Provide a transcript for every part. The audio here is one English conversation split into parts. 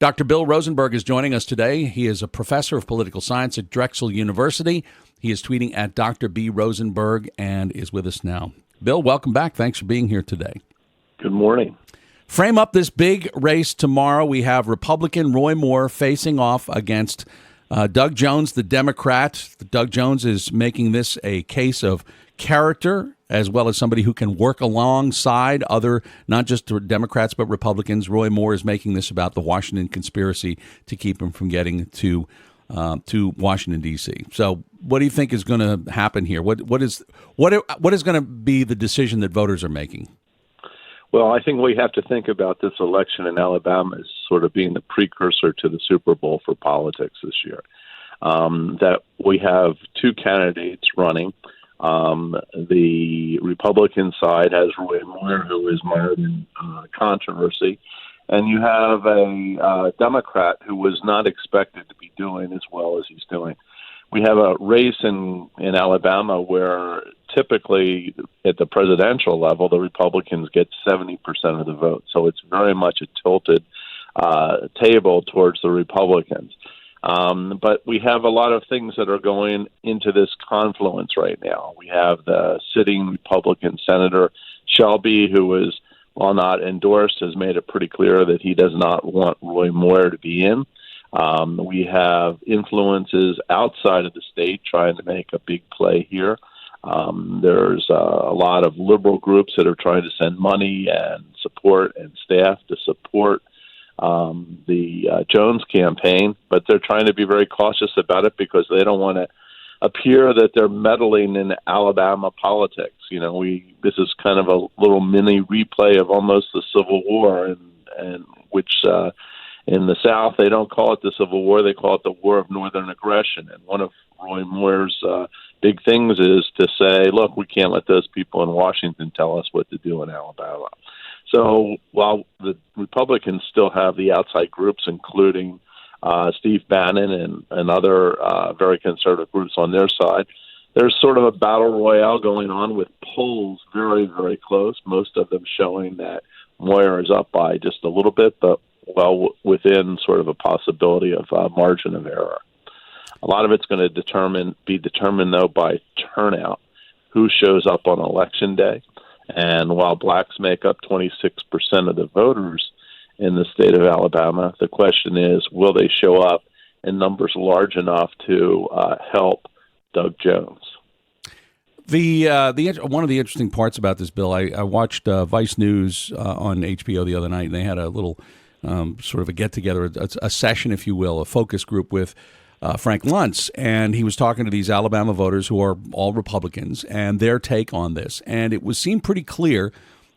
Dr. Bill Rosenberg is joining us today. He is a professor of political science at Drexel University. He is tweeting at Dr. B. Rosenberg and is with us now. Bill, welcome back. Thanks for being here today. Good morning. Frame up this big race tomorrow. We have Republican Roy Moore facing off against Doug Jones, the Democrat. Doug Jones is making this a case of character as well as somebody who can work alongside other, not just Democrats, but Republicans. Roy Moore is making this about the Washington conspiracy to keep him from getting to Washington, D.C. So what do you think is going to happen here? What is going to be the decision that voters are making? Well, I think we have to think about this election in Alabama as sort of being the precursor to the Super Bowl for politics this year. That we have two candidates running. The Republican side has Roy Moore, who is mired in controversy, and you have a Democrat who was not expected to be doing as well as he's doing. We have a race in Alabama where typically at the presidential level, the Republicans get 70% of the vote. So it's very much a tilted table towards the Republicans. But we have a lot of things that are going into this confluence right now. We have the sitting Republican Senator Shelby, who is, while not endorsed, has made it pretty clear that he does not want Roy Moore to be in. We have influences outside of the state trying to make a big play here. There's a lot of liberal groups that are trying to send money and support and staff to support the Jones campaign, but they're trying to be very cautious about it because they don't want to appear that they're meddling in Alabama politics. You know, this is kind of a little mini replay of almost the Civil War, and which in the South they don't call it the Civil War; they call it the War of Northern Aggression. And one of Roy Moore's big things is to say, look, we can't let those people in Washington tell us what to do in Alabama. So while the Republicans still have the outside groups, including Steve Bannon and other very conservative groups on their side, there's sort of a battle royale going on with polls very, very close, most of them showing that Moyer is up by just a little bit, but well within sort of a possibility of margin of error. A lot of it's going to be determined, though, by turnout, who shows up on Election Day. And while blacks make up 26% of the voters in the state of Alabama, the question is, will they show up in numbers large enough to help Doug Jones? One of the interesting parts about this, Bill, I watched Vice News on HBO the other night, and they had a little sort of a get-together, a session, if you will, a focus group with Frank Luntz, and he was talking to these Alabama voters who are all Republicans and their take on this. And it seemed pretty clear.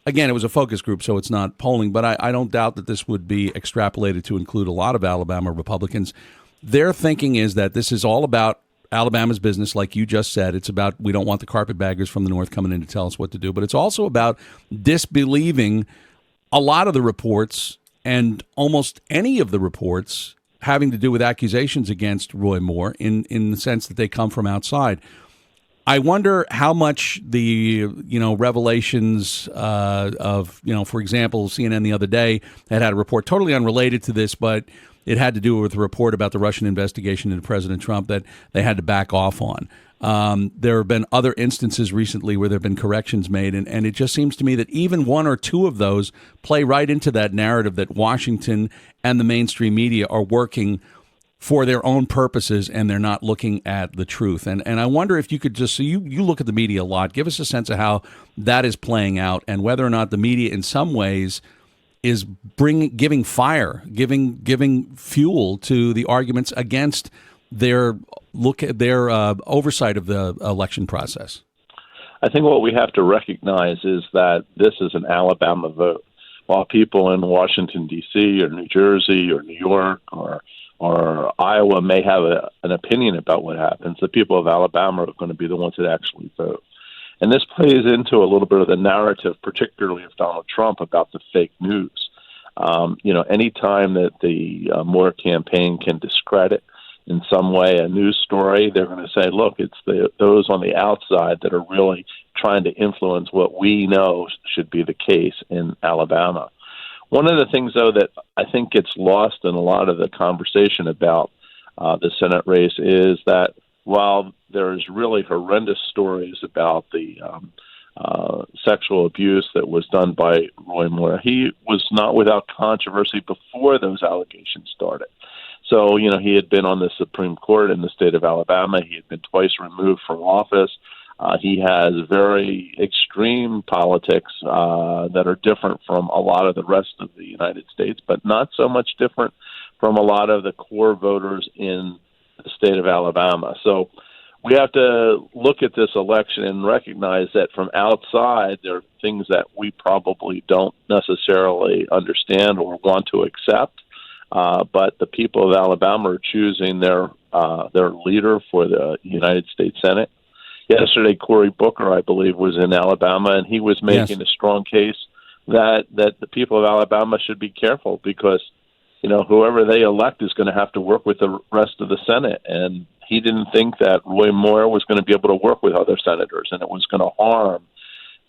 Again, it was a focus group, so it's not polling, but I don't doubt that this would be extrapolated to include a lot of Alabama Republicans. Their thinking is that this is all about Alabama's business, like you just said. It's about, we don't want the carpetbaggers from the North coming in to tell us what to do, but it's also about disbelieving a lot of the reports and almost any of the reports having to do with accusations against Roy Moore in the sense that they come from outside. I wonder how much the revelations of for example, CNN the other day had a report totally unrelated to this, but it had to do with a report about the Russian investigation into President Trump that they had to back off on. There have been other instances recently where there have been corrections made, and it just seems to me that even one or two of those play right into that narrative that Washington and the mainstream media are working for their own purposes and they're not looking at the truth. And I wonder if you could just, so you look at the media a lot, give us a sense of how that is playing out and whether or not the media in some ways is giving fuel to the arguments against their oversight of the election process. I think what we have to recognize is that this is an Alabama vote. While people in Washington, D.C. or New Jersey or New York or Iowa may have an opinion about what happens, the people of Alabama are going to be the ones that actually vote. And this plays into a little bit of the narrative, particularly of Donald Trump, about the fake news. Any time that the Moore campaign can discredit in some way a news story, they're going to say, look, it's those on the outside that are really trying to influence what we know should be the case in Alabama. One of the things, though, that I think gets lost in a lot of the conversation about the Senate race is that while there's really horrendous stories about the sexual abuse that was done by Roy Moore, he was not without controversy before those allegations started. So, he had been on the Supreme Court in the state of Alabama. He had been twice removed from office. He has very extreme politics that are different from a lot of the rest of the United States, but not so much different from a lot of the core voters in the state of Alabama. So we have to look at this election and recognize that from outside, there are things that we probably don't necessarily understand or want to accept. But the people of Alabama are choosing their leader for the United States Senate. Yesterday, Cory Booker, I believe, was in Alabama, and he was making a strong case that the people of Alabama should be careful because, whoever they elect is going to have to work with the rest of the Senate. And he didn't think that Roy Moore was going to be able to work with other senators, and it was going to harm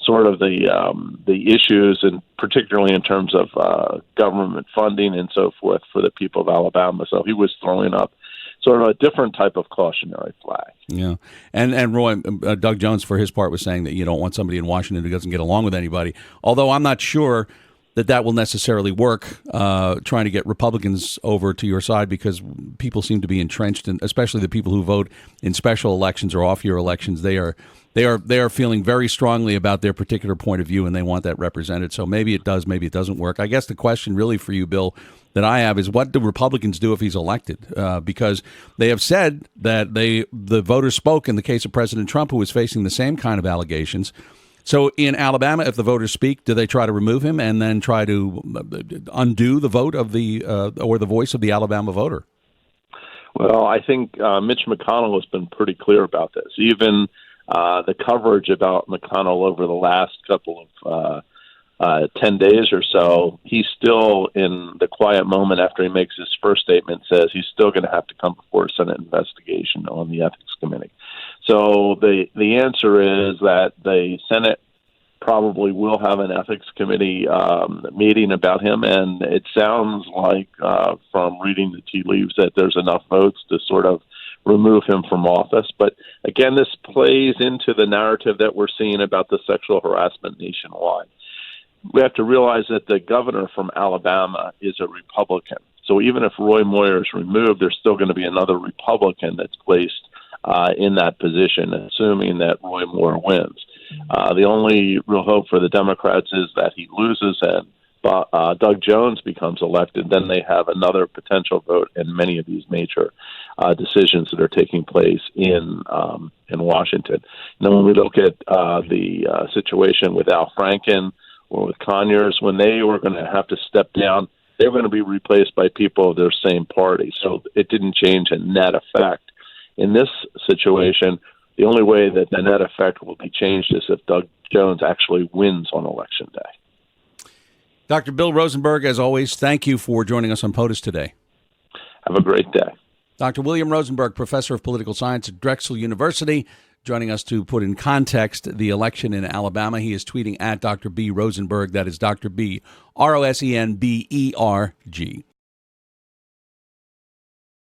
sort of the issues, and particularly in terms of government funding and so forth for the people of Alabama. So he was throwing up sort of a different type of cautionary flag. Yeah, and Roy, Doug Jones, for his part, was saying that you don't want somebody in Washington who doesn't get along with anybody. Although I'm not sure that will necessarily work, trying to get Republicans over to your side, because people seem to be entrenched, and especially the people who vote in special elections or off-year elections. They are feeling very strongly about their particular point of view, and they want that represented. So maybe it does, maybe it doesn't work. I guess the question really for you, Bill, that I have is, what do Republicans do if he's elected? Because they have said that the voters spoke in the case of President Trump, who was facing the same kind of allegations. So in Alabama, if the voters speak, do they try to remove him and then try to undo the vote of or the voice of the Alabama voter? Well, I think Mitch McConnell has been pretty clear about this. Even the coverage about McConnell over the last couple of 10 days or so, he's still, in the quiet moment after he makes his first statement, says he's still going to have to come before a Senate investigation on the Ethics Committee. So the answer is that the Senate probably will have an Ethics Committee meeting about him, and it sounds like, from reading the tea leaves, that there's enough votes to sort of remove him from office. But again, this plays into the narrative that we're seeing about the sexual harassment nationwide. We have to realize that the governor from Alabama is a Republican. So even if Roy Moore is removed, there's still going to be another Republican that's placed in that position, assuming that Roy Moore wins. The only real hope for the Democrats is that he loses and Doug Jones becomes elected. Then they have another potential vote in many of these major decisions that are taking place in Washington. Now, when we look at the situation with Al Franken or with Conyers, when they were going to have to step down, they were going to be replaced by people of their same party. So it didn't change a net effect. In this situation, the only way that the net effect will be changed is if Doug Jones actually wins on Election Day. Dr. Bill Rosenberg, as always, thank you for joining us on POTUS today. Have a great day. Dr. William Rosenberg, professor of political science at Drexel University, joining us to put in context the election in Alabama. He is tweeting at Dr. B. Rosenberg. That is Dr. B. Rosenberg.